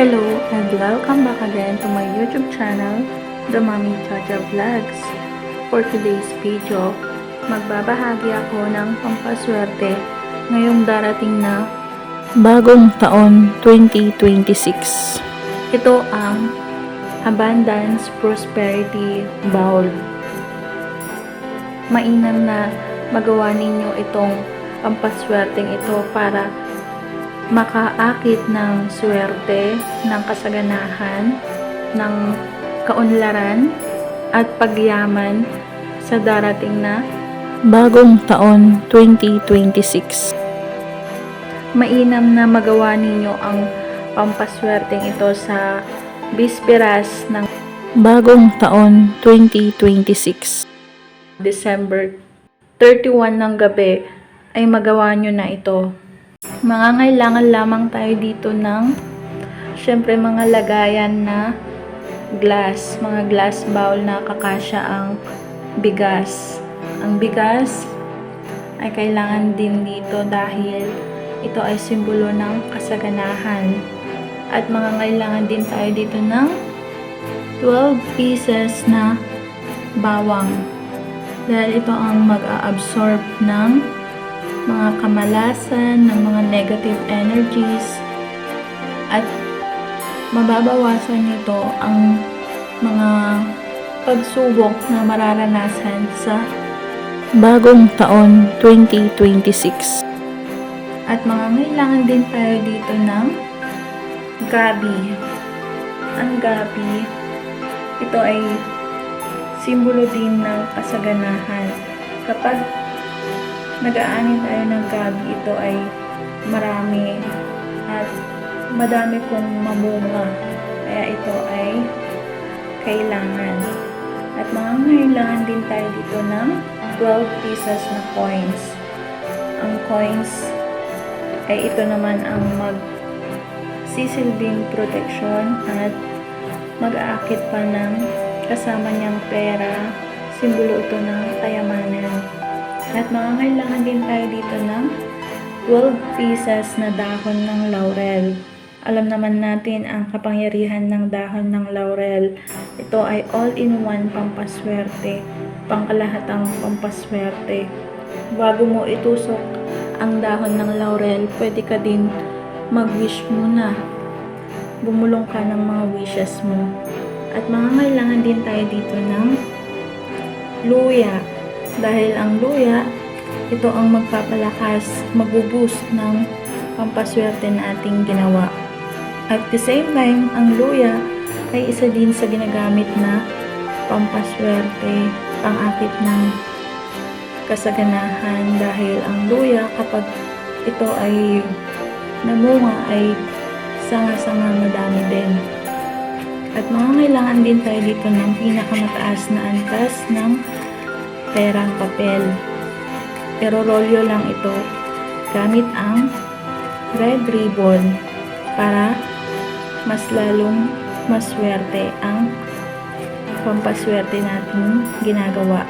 Hello and welcome back again to my YouTube channel, The Mommy Chacha Vlogs. For today's video, magbabahagi ako ng pampaswerte ngayong darating na bagong taon 2026. Ito ang Abundance Prosperity Bowl. Mainam na magawa ninyo itong pampaswerteng ito para makaakit ng swerte, ng kasaganahan, ng kaunlaran at pagyaman sa darating na bagong taon 2026. Mainam na magawa ninyo ang pampaswerteng ito sa bisperas ng bagong taon 2026. December 31 ng gabi ay magawa nyo na ito. Mangangailangan lamang tayo dito ng syempre mga lagayan na glass, mga glass bowl na kakasya ang bigas. Ang bigas ay kailangan din dito dahil ito ay simbolo ng kasaganahan. At mangangailangan din tayo dito ng 12 pieces na bawang. Dahil ito ang mag-a-absorb ng mga kamalasan, ng mga negative energies, at mababawasan nito ang mga pagsubok na mararanasan sa bagong taon 2026. At mangangailangan din tayo dito ng gabi. Ang gabi, ito ay simbolo din ng kasaganahan. Kapag nag-aani tayo ng gabi, ito ay marami at madami kong mamunga. Kaya ito ay kailangan. At mangangailangan din tayo dito ng 12 pieces na coins. Ang coins ay ito naman ang magsisilbing protection at mag-aakit pa ng kasama niyang pera. Simbolo ito ng kayamanan. At mangangailangan din tayo dito ng 12 pieces na dahon ng laurel. Alam naman natin ang kapangyarihan ng dahon ng laurel. Ito ay all-in-one pampaswerte, pangkalahatang pampaswerte. Bago mo itusok ang dahon ng laurel, pwede ka din mag-wish muna. Bumulong ka ng mga wishes mo. At mangangailangan din tayo dito ng luya. Dahil ang luya, ito ang magpapalakas, mag-boost ng pampaswerte na ating ginawa. At the same time, ang luya ay isa din sa ginagamit na pampaswerte, pang-akit ng kasaganahan. Dahil ang luya, kapag ito ay namunga, ay sanga-sanga madami din. At mangangailangan din tayo dito ng pinakamataas na antas ng perang papel. Irorolyo lang ito gamit ang red ribbon para mas lalong maswerte ang pampaswerte natin ginagawa.